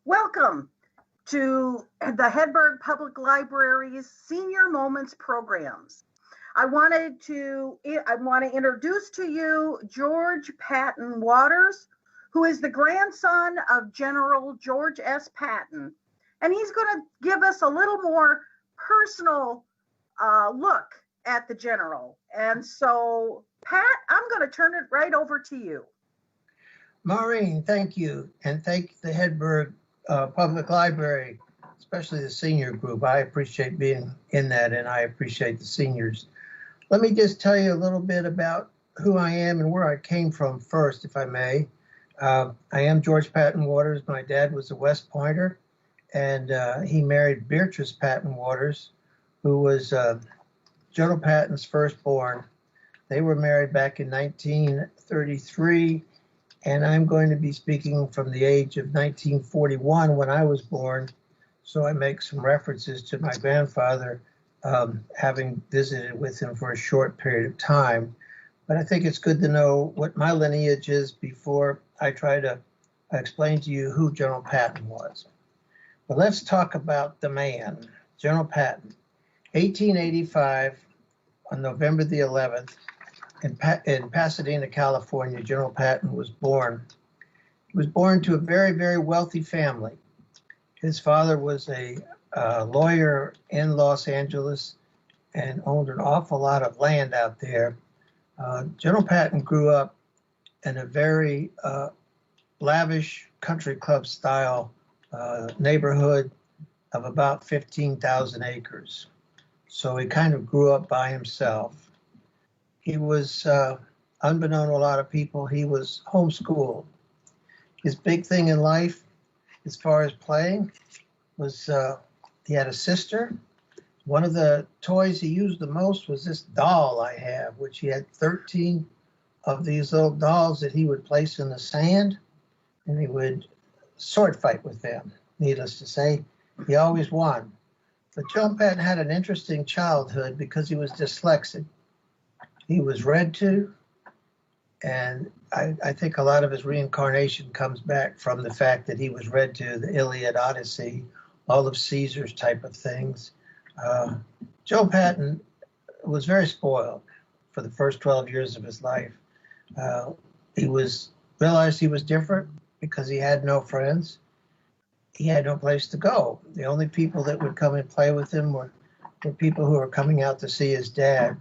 Welcome to the Hedberg Public Library's Senior Moments programs. I want to introduce to you George Patton Waters, who is the grandson of General George S. Patton, and he's going to give us a little more personal look at the general. And so, Pat, I'm going to turn it right over to you. Maureen, thank you, and thank the Hedberg Public Library, especially the senior group. I appreciate being in that, and I appreciate the seniors. Let me just tell you a little bit about who I am and where I came from first, if I may. I am George Patton Waters. My dad was a West Pointer, and he married Beatrice Patton Waters, who was General Patton's firstborn. They were married back in 1933, and I'm going to be speaking from the age of 1941 when I was born, so I make some references to my grandfather, having visited with him for a short period of time. But I think it's good to know what my lineage is before I try to explain to you who General Patton was. But let's talk about the man, General Patton. 1885, on November the 11th, in Pasadena, California, General Patton was born. He was born to a very, very wealthy family. His father was a lawyer in Los Angeles and owned an awful lot of land out there. General Patton grew up in a very lavish country club style neighborhood of about 15,000 acres. So he kind of grew up by himself. He was, unbeknown to a lot of people, he was homeschooled. His big thing in life, as far as playing, was he had a sister. One of the toys he used the most was this doll I have, which he had 13 of these little dolls that he would place in the sand, and he would sword fight with them. Needless to say, he always won. But John Patton had an interesting childhood because he was dyslexic. He was read to, and I think a lot of his reincarnation comes back from the fact that he was read to the Iliad, Odyssey, all of Caesar's type of things. Joe Patton was very spoiled for the first 12 years of his life. He realized he was different because he had no friends. He had no place to go. The only people that would come and play with him were people who were coming out to see his dad.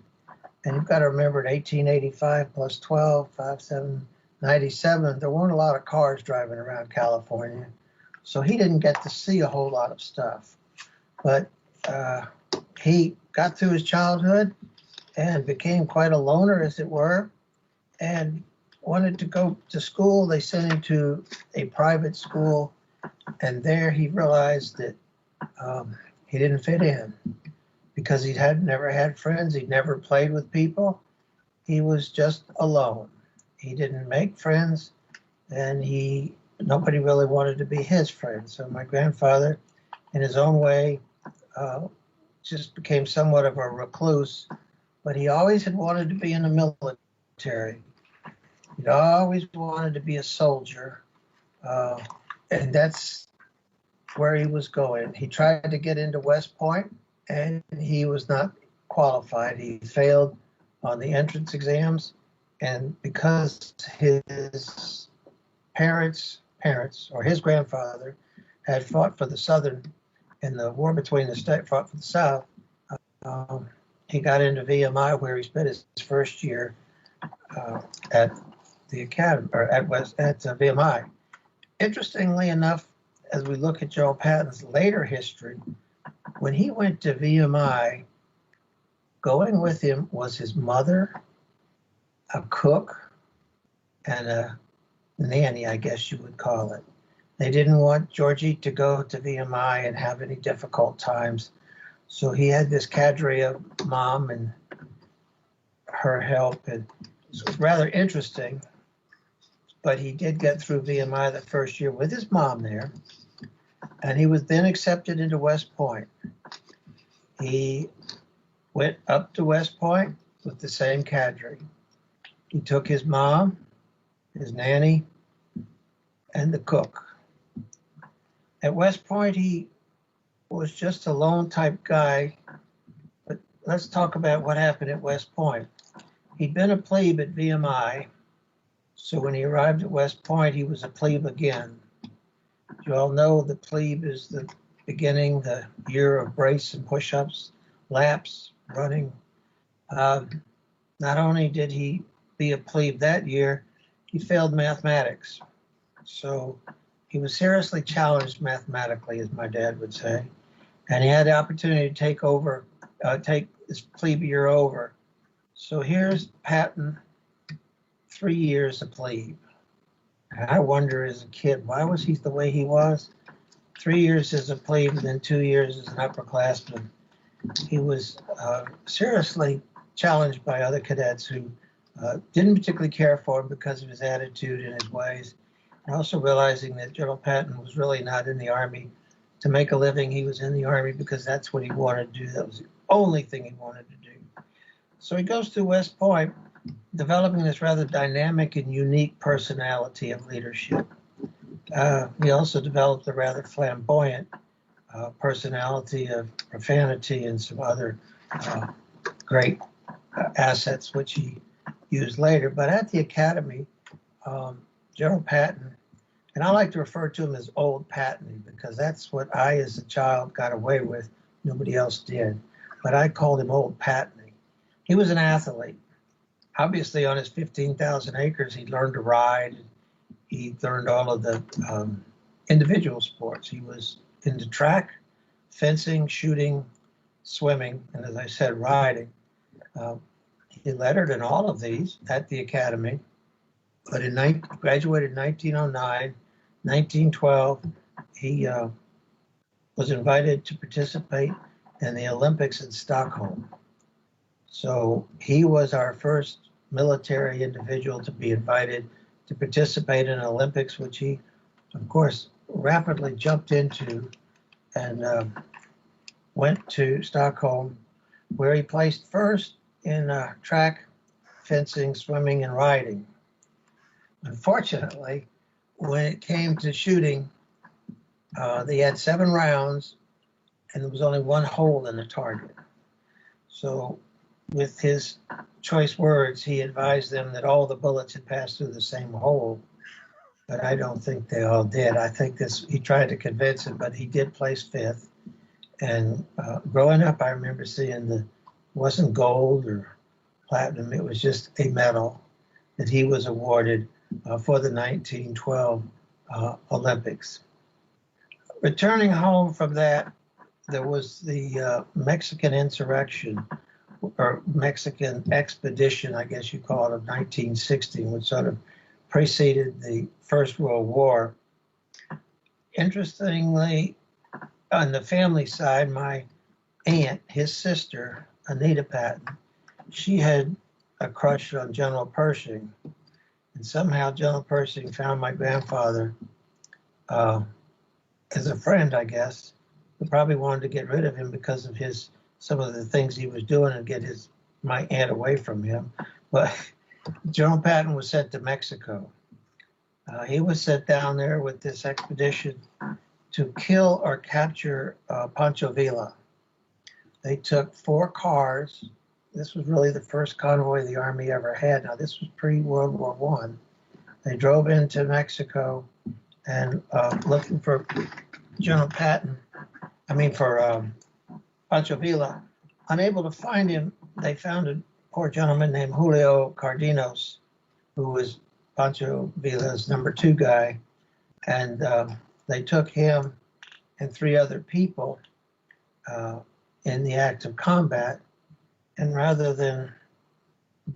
And you've got to remember, in 1885 plus 12, 5, 7, 97, there weren't a lot of cars driving around California. So he didn't get to see a whole lot of stuff. But he got through his childhood and became quite a loner, as it were, and wanted to go to school. They sent him to a private school, and there he realized that he didn't fit in. Because he had never had friends, he'd never played with people. He was just alone. He didn't make friends, and nobody really wanted to be his friend. So my grandfather, in his own way, just became somewhat of a recluse, but he always had wanted to be in the military. He'd always wanted to be a soldier, and that's where he was going. He tried to get into West Point, and he was not qualified. He failed on the entrance exams, and because his parents, or his grandfather, had fought for the Southern in the war between the state, fought for the South, he got into VMI, where he spent his first year at the academy, or at VMI. Interestingly enough, as we look at Joe Patton's later history, when he went to VMI, going with him was his mother, a cook, and a nanny, I guess you would call it. They didn't want Georgie to go to VMI and have any difficult times. So he had this cadre of mom and her help, and it was rather interesting. But he did get through VMI the first year with his mom there, and he was then accepted into West Point. He went up to West Point with the same cadre. He took his mom, his nanny, and the cook. At West Point, he was just a lone type guy. But let's talk about what happened at West Point. He'd been a plebe at VMI, so when he arrived at West Point, he was a plebe again. You all know the plebe is the beginning, the year of brace and push-ups, laps, running. Not only did he be a plebe that year, he failed mathematics. So he was seriously challenged mathematically, as my dad would say. And he had the opportunity to take his plebe year over. So here's Patton, 3 years a plebe. And I wonder as a kid, why was he the way he was? 3 years as a plebe, and then 2 years as an upperclassman. He was seriously challenged by other cadets who didn't particularly care for him because of his attitude and his ways. And also realizing that General Patton was really not in the Army to make a living. He was in the Army because that's what he wanted to do. That was the only thing he wanted to do. So he goes to West Point, developing this rather dynamic and unique personality of leadership. He also developed a rather flamboyant personality of profanity and some other great assets, which he used later. But at the academy, General Patton, and I like to refer to him as Old Patton because that's what I, as a child, got away with. Nobody else did. But I called him Old Patton. He was an athlete. Obviously, on his 15,000 acres, he learned to ride. He learned all of the individual sports. He was into track, fencing, shooting, swimming, and as I said, riding. He lettered in all of these at the academy, but graduated in 1909, 1912, he was invited to participate in the Olympics in Stockholm. So he was our first military individual to be invited to participate in Olympics, which he, of course, rapidly jumped into and went to Stockholm, where he placed first in track, fencing, swimming, and riding. Unfortunately, when it came to shooting, they had 7 rounds, and there was only 1 hole in the target. So with his choice words, he advised them that all the bullets had passed through the same hole. But I don't think they all did. I think he tried to convince him, but he did place 5th. And growing up, I remember seeing it wasn't gold or platinum, it was just a medal that he was awarded for the 1912 Olympics. Returning home from that, there was the Mexican insurrection, or Mexican expedition, I guess you call it, of 1916, which sort of preceded the First World War. Interestingly, on the family side, my aunt, his sister, Anita Patton, she had a crush on General Pershing. And somehow General Pershing found my grandfather as a friend, I guess, who probably wanted to get rid of him because of some of the things he was doing and get my aunt away from him. But General Patton was sent to Mexico. He was sent down there with this expedition to kill or capture Pancho Villa. They took 4 cars. This was really the first convoy the Army ever had. Now, this was pre-World War I. They drove into Mexico and looking for General Patton, for Pancho Villa. Unable to find him, they found a poor gentleman named Julio Cardenas, who was Pancho Villa's number 2 guy. And they took him and 3 other people in the act of combat. And rather than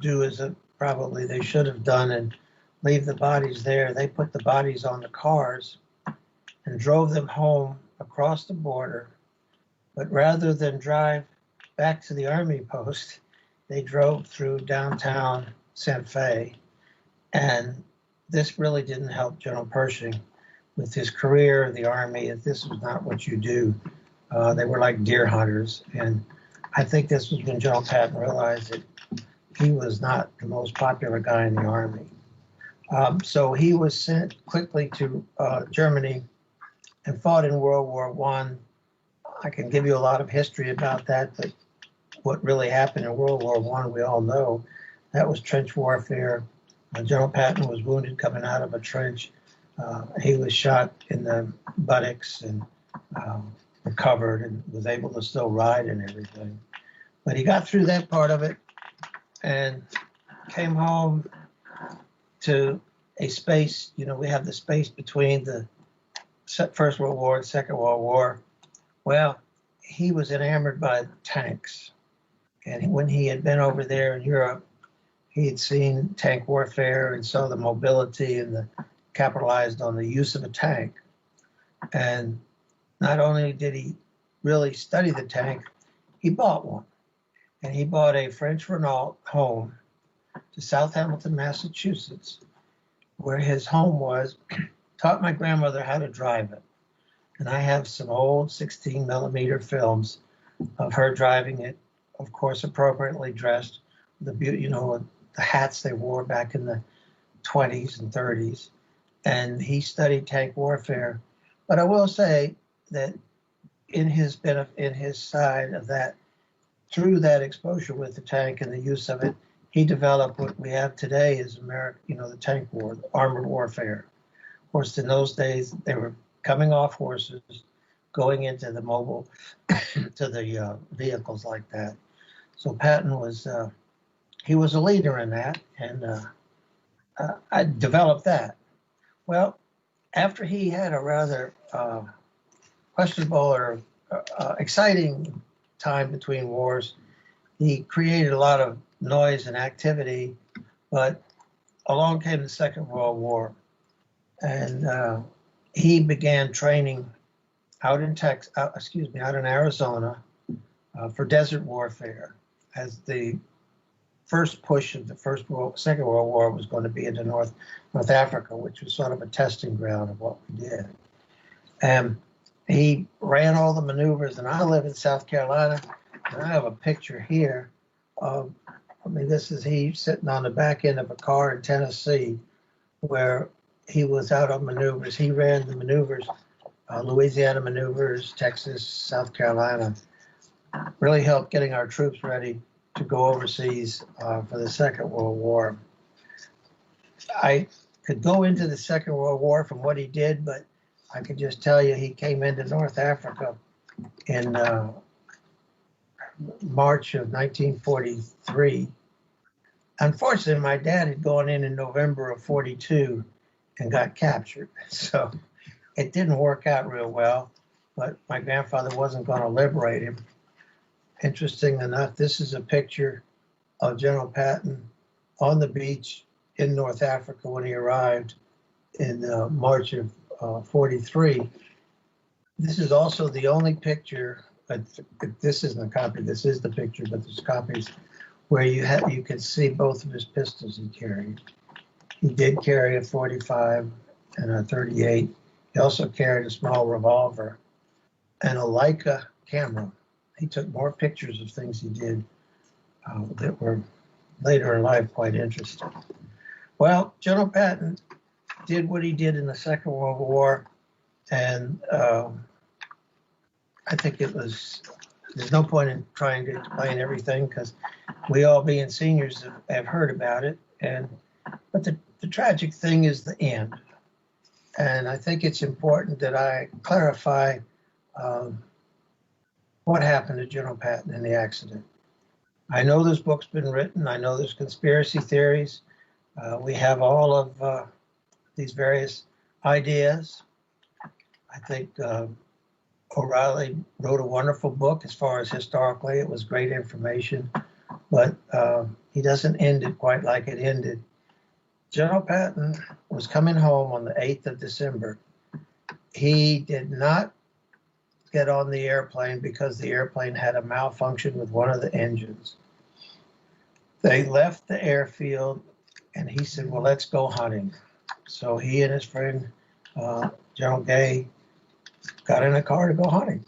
do as probably they should have done and leave the bodies there, they put the bodies on the cars and drove them home across the border. But rather than drive back to the Army post, they drove through downtown Santa Fe. And this really didn't help General Pershing with his career in the Army. This was not what you do. They were like deer hunters. And I think this was when General Patton realized that he was not the most popular guy in the Army. So he was sent quickly to Germany and fought in World War I. I can give you a lot of history about that, but what really happened in World War I, we all know. That was trench warfare. General Patton was wounded coming out of a trench. He was shot in the buttocks and recovered and was able to still ride and everything. But he got through that part of it and came home to a space. You know, we have the space between the First World War and Second World War. Well, he was enamored by tanks. And when he had been over there in Europe, he had seen tank warfare and saw the mobility and the capitalized on the use of a tank. And not only did he really study the tank, he bought one. And he bought a French Renault home to South Hamilton, Massachusetts, where his home was, taught my grandmother how to drive it. And I have some old 16 millimeter films of her driving it, of course, appropriately dressed, the hats they wore back in the 20s and 30s. And he studied tank warfare. But I will say that in his side of that, through that exposure with the tank and the use of it, he developed what we have today as America, the tank war, the armored warfare. Of course, in those days, they were coming off horses, going into the mobile, to the vehicles like that. So Patton was, he was a leader in that, and I developed that. Well, after he had a rather questionable or exciting time between wars, he created a lot of noise and activity, but along came the Second World War, and he began training out in Arizona for desert warfare, as the first push of the Second World War was going to be into North Africa, which was sort of a testing ground of what we did. And he ran all the maneuvers, and I live in South Carolina, and I have a picture here of, this is he sitting on the back end of a car in Tennessee where he was out on maneuvers. He ran the maneuvers, Louisiana maneuvers, Texas, South Carolina, really helped getting our troops ready to go overseas for the Second World War. I could go into the Second World War from what he did, but I could just tell you he came into North Africa in March of 1943. Unfortunately, my dad had gone in November of 42 and got captured. So it didn't work out real well, but my grandfather wasn't going to liberate him. Interesting enough, this is a picture of General Patton on the beach in North Africa when he arrived in March of 43. This is also the only picture, this isn't a copy, this is the picture, but there's copies where you can see both of his pistols he carried. He did carry a 45 and a 38. He also carried a small revolver and a Leica camera. He took more pictures of things he did that were later in life quite interesting. Well, General Patton did what he did in the Second World War, and I think there's no point in trying to explain everything because we all being seniors have heard about it. But the tragic thing is the end. And I think it's important that I clarify what happened to General Patton in the accident. I know this book's been written. I know there's conspiracy theories. We have all of these various ideas. I think O'Reilly wrote a wonderful book as far as historically. It was great information, but he doesn't end it quite like it ended. General Patton was coming home on the 8th of December. He did not get on the airplane because the airplane had a malfunction with one of the engines. They left the airfield and he said, well, let's go hunting. So he and his friend, General Gay, got in a car to go hunting.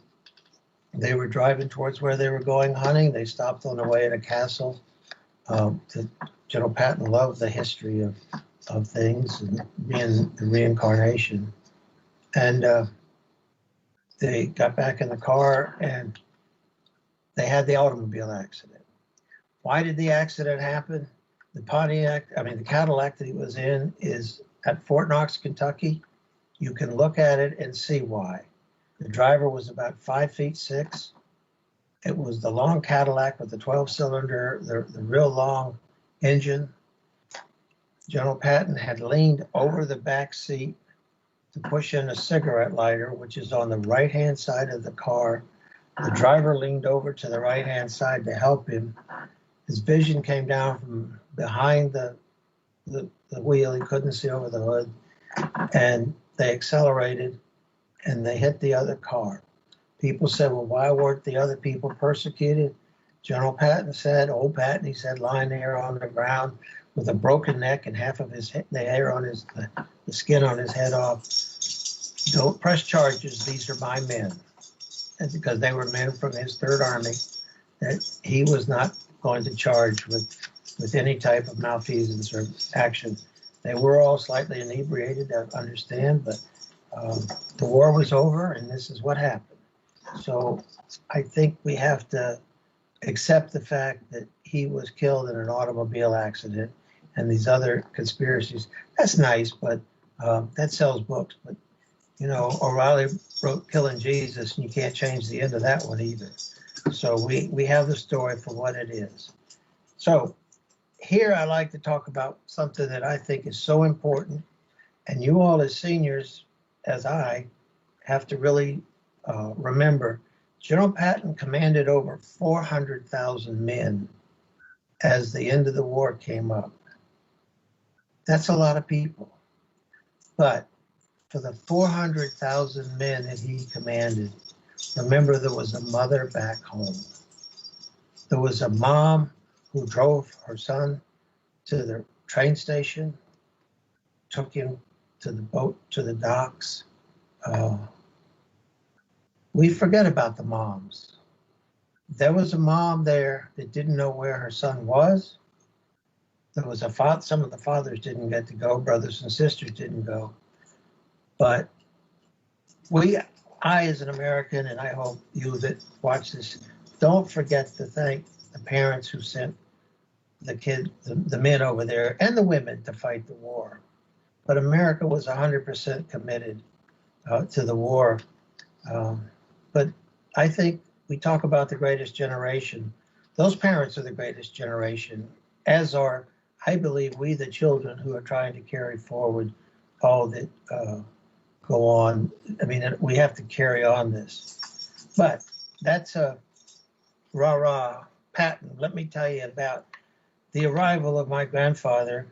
They were driving towards where they were going hunting. They stopped on the way at a castle. General Patton loved the history of things and being the reincarnation. And They got back in the car and they had the automobile accident. Why did the accident happen? The Cadillac that he was in is at Fort Knox, Kentucky. You can look at it and see why. The driver was about 5'6". It was the long Cadillac with the 12-cylinder, the real long engine. General Patton had leaned over the back seat to push in a cigarette lighter, which is on the right-hand side of the car. The driver leaned over to the right-hand side to help him. His vision came down from behind the wheel. He couldn't see over the hood. And they accelerated and they hit the other car. People said, well, why weren't the other people persecuted? General Patton said, old Patton, he said, lying there on the ground with a broken neck and half of the hair on the skin on his head off. Don't press charges. These are my men. And because they were men from his Third Army, that he was not going to charge with any type of malfeasance or action. They were all slightly inebriated, I understand, but the war was over and this is what happened. So I think we have to accept the fact that he was killed in an automobile accident and these other conspiracies. That's nice, but that sells books. But, you know, O'Reilly wrote Killing Jesus, and you can't change the end of that one either. So we have the story for what it is. So here I like to talk about something that I think is so important, and you all as seniors, as I, have to really remember. General Patton commanded over 400,000 men as the end of the war came up. That's a lot of people. But for the 400,000 men that he commanded, remember there was a mother back home. There was a mom who drove her son to the train station, took him to the boat, to the docks. We forget about the moms. There was a mom there that didn't know where her son was. There was a father, some of the fathers didn't get to go, brothers and sisters didn't go. But I as an American, and I hope you that watch this, don't forget to thank the parents who sent the men over there and the women to fight the war. But America was 100% committed to the war. But I think we talk about the greatest generation. Those parents are the greatest generation, as are, I believe, we the children who are trying to carry forward all that go on. I mean, we have to carry on this. But that's a rah-rah Patton. Let me tell you about the arrival of my grandfather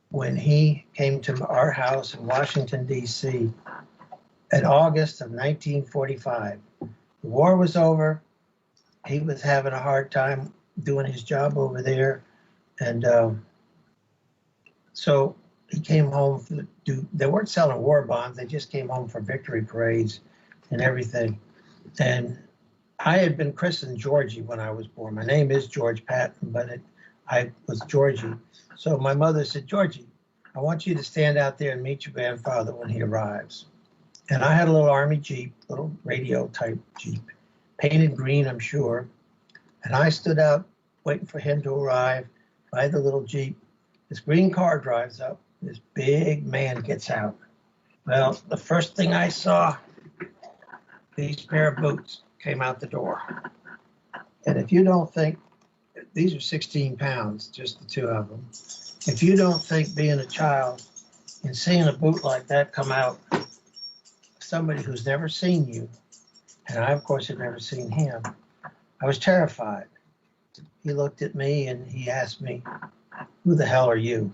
when he came to our house in Washington, D.C. in August of 1945. The war was over. He was having a hard time doing his job over there. And so he came home. They weren't selling war bonds. They just came home for victory parades and everything. And I had been christened Georgie when I was born. My name is George Patton, but I was Georgie. So my mother said, Georgie, I want you to stand out there and meet your grandfather when he arrives. And I had a little Army Jeep, little radio type Jeep, painted green, I'm sure. And I stood out waiting for him to arrive by the little Jeep. This green car drives up. This big man gets out. Well, the first thing I saw, these pair of boots came out the door. And if you don't think, these are 16 pounds, just the two of them. If you don't think being a child and seeing a boot like that come out, somebody who's never seen you, and I, of course, had never seen him, I was terrified. He looked at me and he asked me, who the hell are you?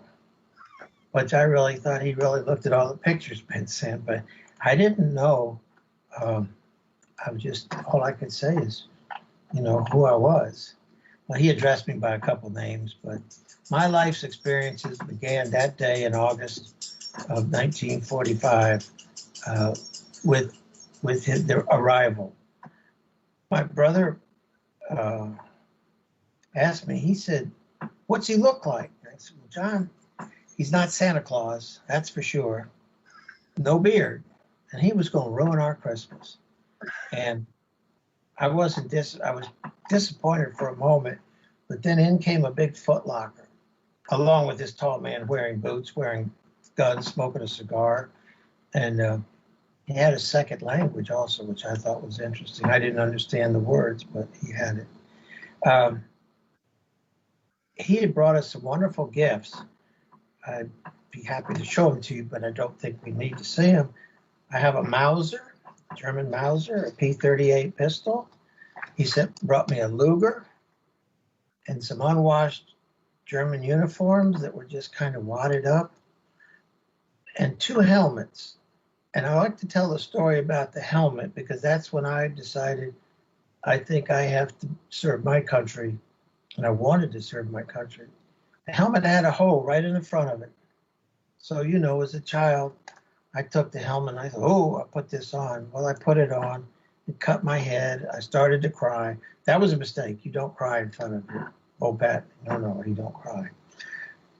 Which I really thought he really looked at all the pictures been sent, but I didn't know. I was just, all I could say is, you know, who I was. Well, he addressed me by a couple names, but my life's experiences began that day in August of 1945 with their arrival. My brother asked me, he said, what's he look like? I said, well, John, he's not Santa Claus, that's for sure. No beard. And he was going to ruin our Christmas. And I was disappointed for a moment, but then in came a big Foot Locker, along with this tall man wearing boots, wearing guns, smoking a cigar. And he had a second language also, which I thought was interesting. I didn't understand the words, but he had it. He had brought us some wonderful gifts. I'd be happy to show them to you, but I don't think we need to see them. I have a Mauser, German Mauser, a P-38 pistol. He brought me a Luger and some unwashed German uniforms that were just kind of wadded up, and 2 helmets. And I like to tell the story about the helmet because that's when I decided I think I have to serve my country, and I wanted to serve my country. The helmet had a hole right in the front of it. So, as a child, I took the helmet and I thought, oh, I'll put this on. Well, I put it on. It cut my head. I started to cry. That was a mistake. You don't cry in front of your old Pat. No, you don't cry.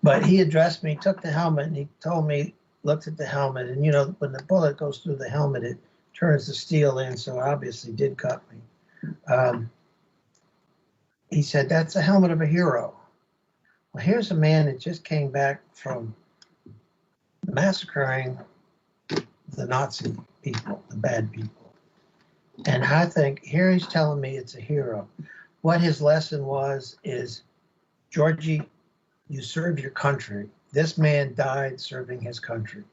But he addressed me, took the helmet, and he told me, looked at the helmet. And, when the bullet goes through the helmet, it turns the steel in. So it obviously did cut me. He said, that's the helmet of a hero. Well, here's a man that just came back from massacring the Nazi people, the bad people. And I think here he's telling me it's a hero. What his lesson is, Georgie, you serve your country. This man died serving his country.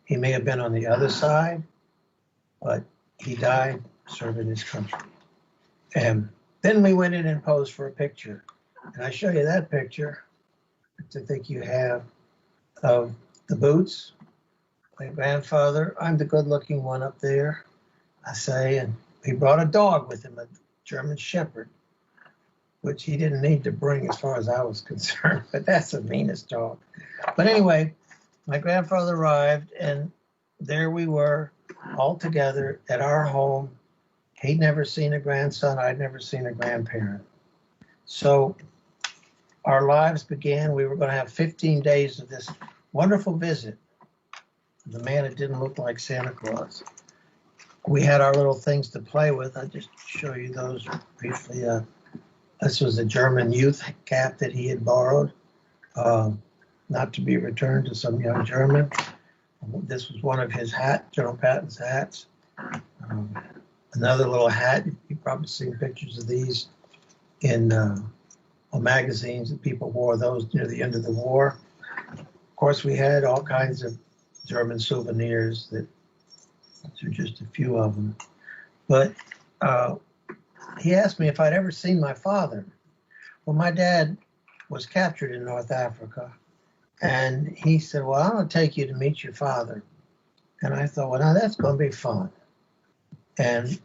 He may have been on the other side, but he died serving his country. And then we went in and posed for a picture. And I show you that picture, which I think you have, of the boots. My grandfather, I'm the good-looking one up there, I say, and he brought a dog with him, a German Shepherd, which he didn't need to bring as far as I was concerned, but that's the meanest dog. But anyway, my grandfather arrived, and there we were, all together at our home. He'd never seen a grandson. I'd never seen a grandparent. So our lives began. We were going to have 15 days of this wonderful visit. The man that didn't look like Santa Claus. We had our little things to play with. I'll just show you those briefly. This was a German youth cap that he had borrowed, not to be returned to some young German. This was one of his General Patton's hats. Another little hat, you've probably seen pictures of these in magazines, and people wore those near the end of the war. Of course, we had all kinds of German souvenirs. These are just a few of them. But he asked me if I'd ever seen my father. Well, my dad was captured in North Africa, and he said, well, I'm going to take you to meet your father. And I thought, well, now that's going to be fun. And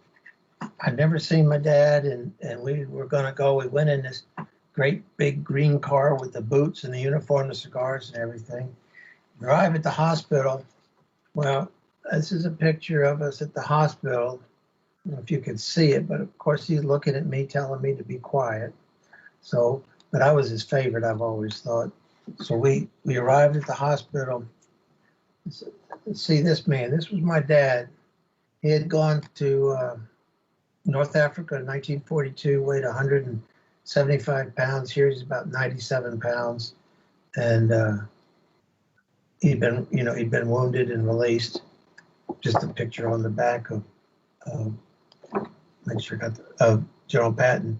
I'd never seen my dad, and we were going to go. We went in this great big green car with the boots and the uniform, the cigars and everything. We arrive at the hospital. Well, this is a picture of us at the hospital. I don't know if you could see it, but of course he's looking at me, telling me to be quiet. So, but I was his favorite, I've always thought. So we arrived at the hospital. See this man, this was my dad. He had gone to North Africa in 1942, weighed 175 pounds. Here he's about 97 pounds. And he'd been wounded and released. Just a picture on the back of make sure I got General Patton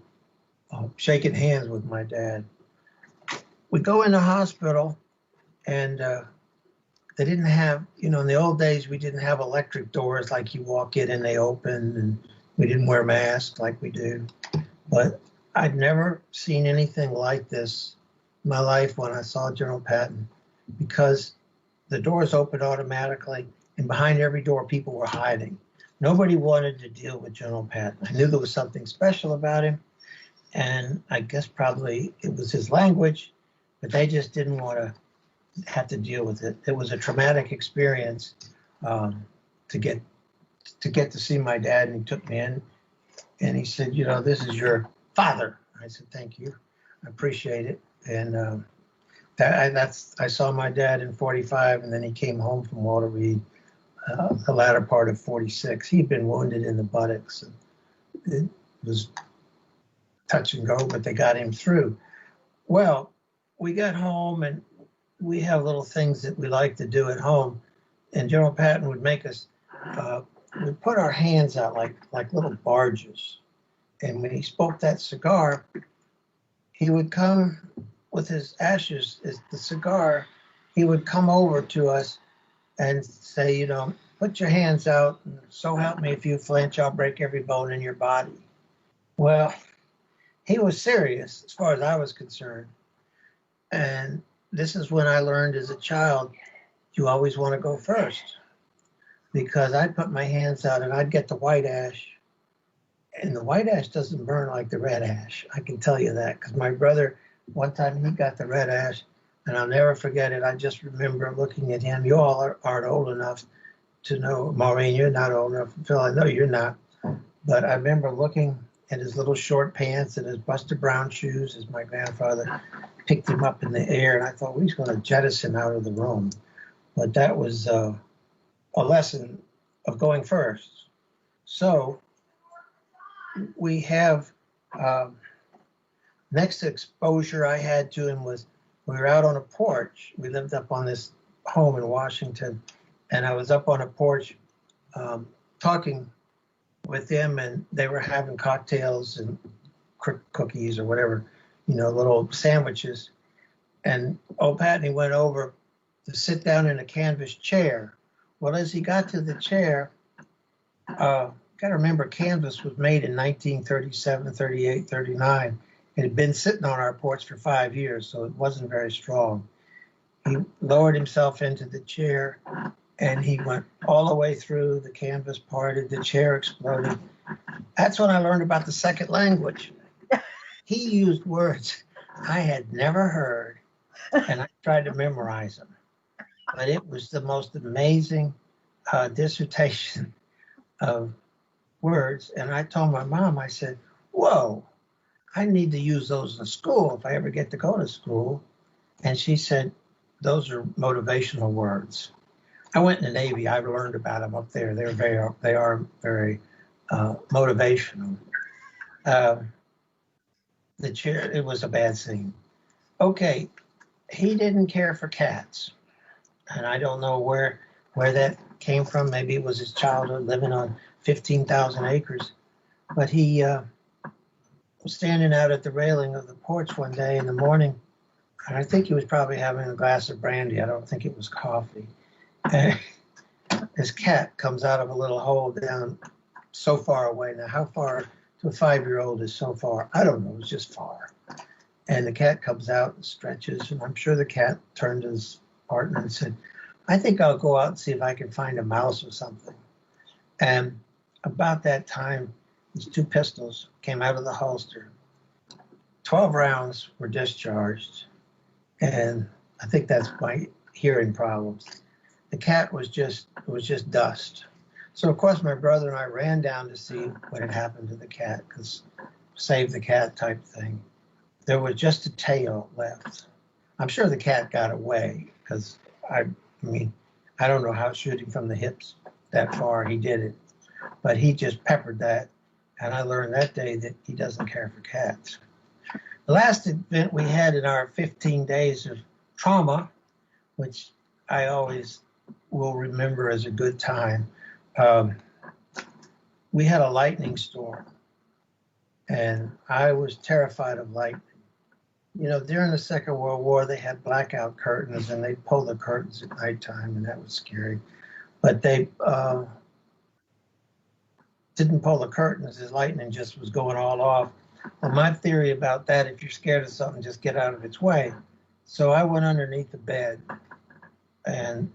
shaking hands with my dad. We go in the hospital, and they didn't have, in the old days, we didn't have electric doors like you walk in and they open, and we didn't wear masks like we do. But I'd never seen anything like this in my life when I saw General Patton, because the doors opened automatically, and behind every door, people were hiding. Nobody wanted to deal with General Patton. I knew there was something special about him, and I guess probably it was his language, but they just didn't want to have to deal with it. It was a traumatic experience to get to see my dad, and he took me in, and he said, this is your father. I said, thank you. I appreciate it. And I saw my dad in 45, and then he came home from Walter Reed the latter part of 46. He'd been wounded in the buttocks. It was touch and go, but they got him through. Well, we got home and we have little things that we like to do at home. And General Patton would make us, we'd put our hands out like little barges. And when he smoked that cigar, he would come with his ashes, the cigar, he would come over to us and say, you know, put your hands out, and so help me, if you flinch, I'll break every bone in your body. Well, he was serious as far as I was concerned. And this is when I learned as a child, you always want to go first. Because I'd put my hands out and I'd get the white ash. And the white ash doesn't burn like the red ash. I can tell you that, because my brother, one time he got the red ash, and I'll never forget it. I just remember looking at him. You all aren't old enough to know. Maureen, you're not old enough. Phil, I know you're not. But I remember looking at his little short pants and his Buster Brown shoes as my grandfather picked him up in the air. And I thought, well, he's going to jettison out of the room. But that was a lesson of going first. So we have, next exposure I had to him was, we were out on a porch. We lived up on this home in Washington, and I was up on a porch talking with them, and they were having cocktails and cookies or whatever, you know, little sandwiches. And old Patton went over to sit down in a canvas chair. Well, as he got to the chair, got to remember, canvas was made in 1937, 38, 39. It had been sitting on our porch for 5 years, so it wasn't very strong. He lowered himself into the chair, and he went all the way through. The canvas parted, the chair exploded. That's when I learned about the second language. He used words I had never heard, and I tried to memorize them. But it was the most amazing dissertation of words. And I told my mom, I said, whoa, I need to use those in school if I ever get to go to school. And she said, those are motivational words. I went in the Navy. I learned about them up there. They are very motivational. The chair, it was a bad scene. Okay, he didn't care for cats. And I don't know where that came from. Maybe it was his childhood living on 15,000 acres. But he was standing out at the railing of the porch one day in the morning, and I think he was probably having a glass of brandy. I don't think it was coffee. And his cat comes out of a little hole down so far away. Now, how far to a 5-year-old is so far? I don't know. It's just far. And the cat comes out and stretches, and I'm sure the cat turned to his partner and said, I think I'll go out and see if I can find a mouse or something. And about that time, these 2 pistols came out of the holster. 12 rounds were discharged, and I think that's my hearing problems. The cat was just dust. So of course my brother and I ran down to see what had happened to the cat, because save the cat type thing. There was just a tail left. I'm sure the cat got away, because I mean, I don't know how shooting from the hips that far he did it, but he just peppered that. And I learned that day that he doesn't care for cats. The last event we had in our 15 days of trauma, which I always will remember as a good time, we had a lightning storm. And I was terrified of lightning. You know, during the Second World War, they had blackout curtains, and they'd pull the curtains at nighttime, and that was scary. But they didn't pull the curtains as lightning just was going all off. Well, my theory about that, if you're scared of something, just get out of its way. So I went underneath the bed, and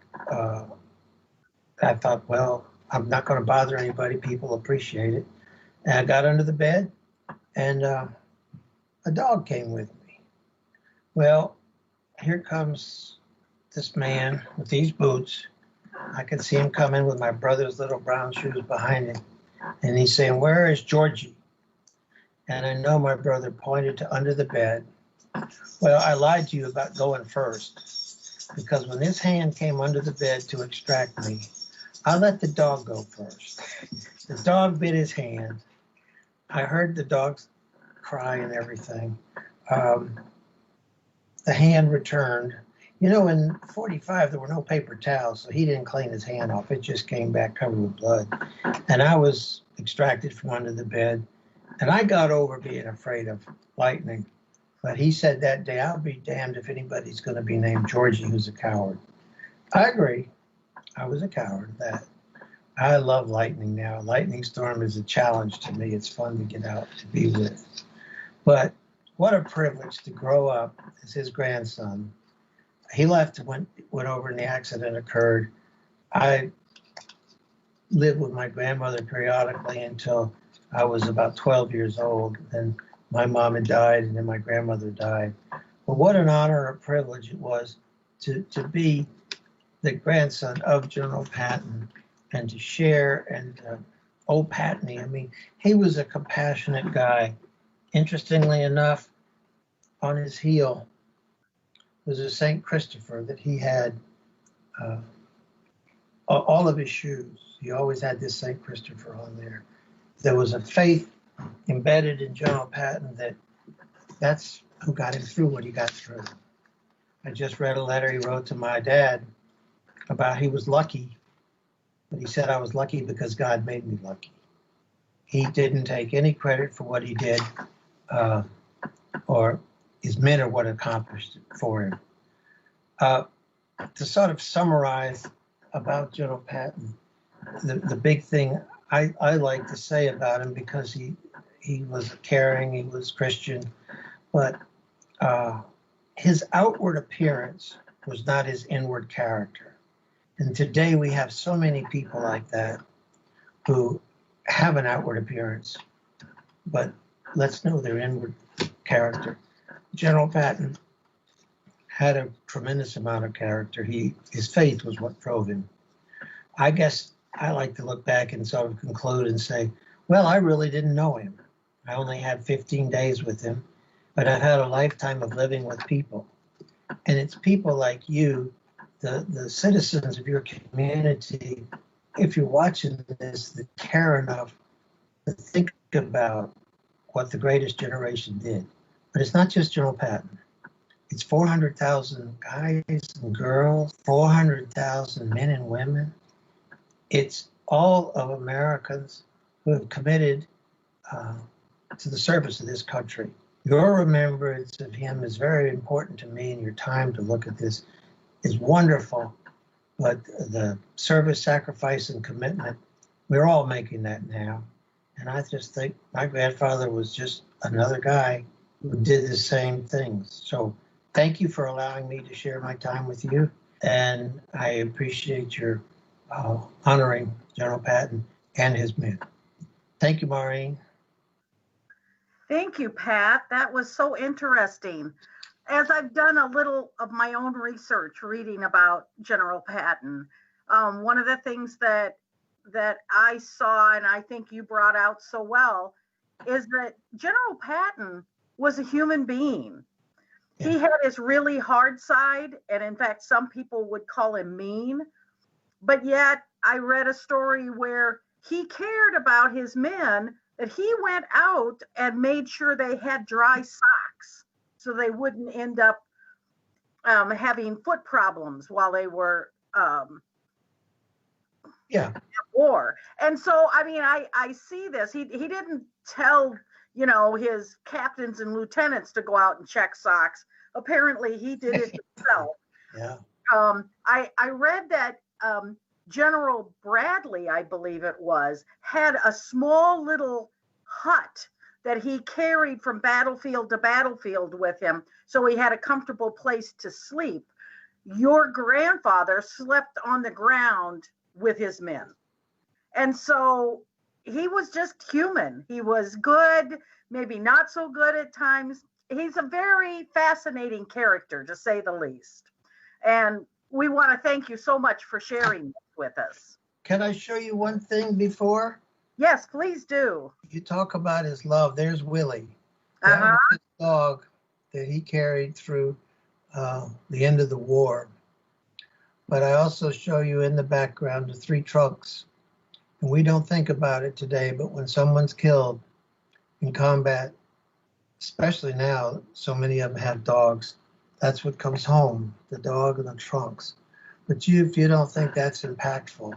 I thought, well, I'm not going to bother anybody. People appreciate it. And I got under the bed, and a dog came with me. Well, here comes this man with these boots. I could see him coming with my brother's little brown shoes behind him. And he's saying, where is Georgie? And I know my brother pointed to under the bed. Well, I lied to you about going first, because when his hand came under the bed to extract me, I let the dog go first. The dog bit his hand. I heard the dog cry and everything. The hand returned. You know, in 45, there were no paper towels, so he didn't clean his hand off. It just came back covered with blood. And I was extracted from under the bed. And I got over being afraid of lightning. But he said that day, I'll be damned if anybody's going to be named Georgie who's a coward. I agree. I was a coward. That I love lightning now. Lightning storm is a challenge to me. It's fun to get out to be with. But what a privilege to grow up as his grandson. He left, went over and the accident occurred. I lived with my grandmother periodically until I was about 12 years old. Then my mom had died and then my grandmother died. But what an honor and a privilege it was to be the grandson of General Patton and to share and old Patton. I mean, he was a compassionate guy. Interestingly enough, on his heel was a St. Christopher that he had all of his shoes. He always had this St. Christopher on there. There was a faith embedded in General Patton that's who got him through what he got through. I just read a letter he wrote to my dad about he was lucky, but he said I was lucky because God made me lucky. He didn't take any credit for what he did or his men or what accomplished for him. To sort of summarize about General Patton, the big thing I like to say about him, because he was caring, he was Christian, but his outward appearance was not his inward character. And today we have so many people like that who have an outward appearance, but let's know their inward character. General Patton had a tremendous amount of character. His faith was what drove him. I guess I like to look back and sort of conclude and say, well, I really didn't know him. I only had 15 days with him, but I've had a lifetime of living with people. And it's people like you, the citizens of your community, if you're watching this, that care enough to think about what the greatest generation did. But it's not just General Patton. It's 400,000 guys and girls, 400,000 men and women. It's all of Americans who have committed to the service of this country. Your remembrance of him is very important to me, and your time to look at this is wonderful. But the service, sacrifice, and commitment, we're all making that now. And I just think my grandfather was just another guy who did the same things. So thank you for allowing me to share my time with you. And I appreciate your honoring General Patton and his men. Thank you, Maureen. Thank you, Pat. That was so interesting. As I've done a little of my own research reading about General Patton, one of the things that I saw, and I think you brought out so well, is that General Patton was a human being. Yeah. He had his really hard side, and in fact, some people would call him mean. But yet, I read a story where he cared about his men, that he went out and made sure they had dry socks so they wouldn't end up having foot problems while they were at war. And so, I mean, I see this. He didn't tell, his captains and lieutenants to go out and check socks. Apparently, he did it himself. Yeah. I read that General Bradley, I believe it was, had a small little hut that he carried from battlefield to battlefield with him, so he had a comfortable place to sleep. Your grandfather slept on the ground with his men. And so he was just human. He was good, maybe not so good at times. He's a very fascinating character, to say the least. And we want to thank you so much for sharing this with us. Can I show you one thing before? Yes, please do. You talk about his love. There's Willie. That was his dog that he carried through the end of the war. but I also show you in the background the 3 trunks. And we don't think about it today, but when someone's killed in combat, especially now, so many of them have dogs. That's what comes home, the dog and the trunks. But if you don't think that's impactful,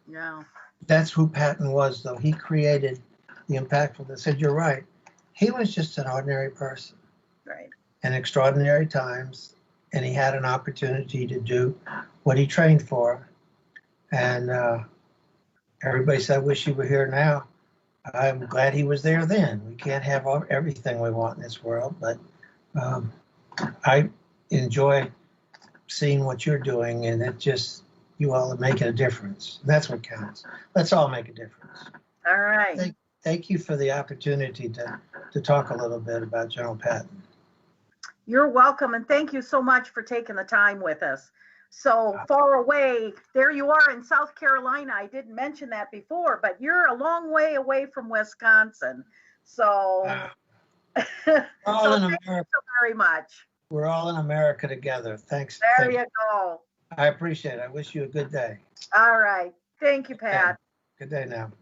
Yeah. that's who Patton was, though. He created the impactfulness. Said, you're right. He was just an ordinary person. Right. In extraordinary times, and he had an opportunity to do what he trained for. And everybody said, I wish he were here now. I'm glad he was there then. We can't have everything we want in this world, but I enjoy seeing what you're doing, and it just, you all are making a difference. That's what counts. Let's all make a difference. All right. Thank you for the opportunity to talk a little bit about General Patton. You're welcome, and thank you so much for taking the time with us. So far away, there you are in South Carolina. I didn't mention that before, but you're a long way away from Wisconsin. So, All in thank America. you so very much. We're all in America together. Thanks. There you go. I appreciate it. I wish you a good day. All right. Thank you, Pat. Good day now.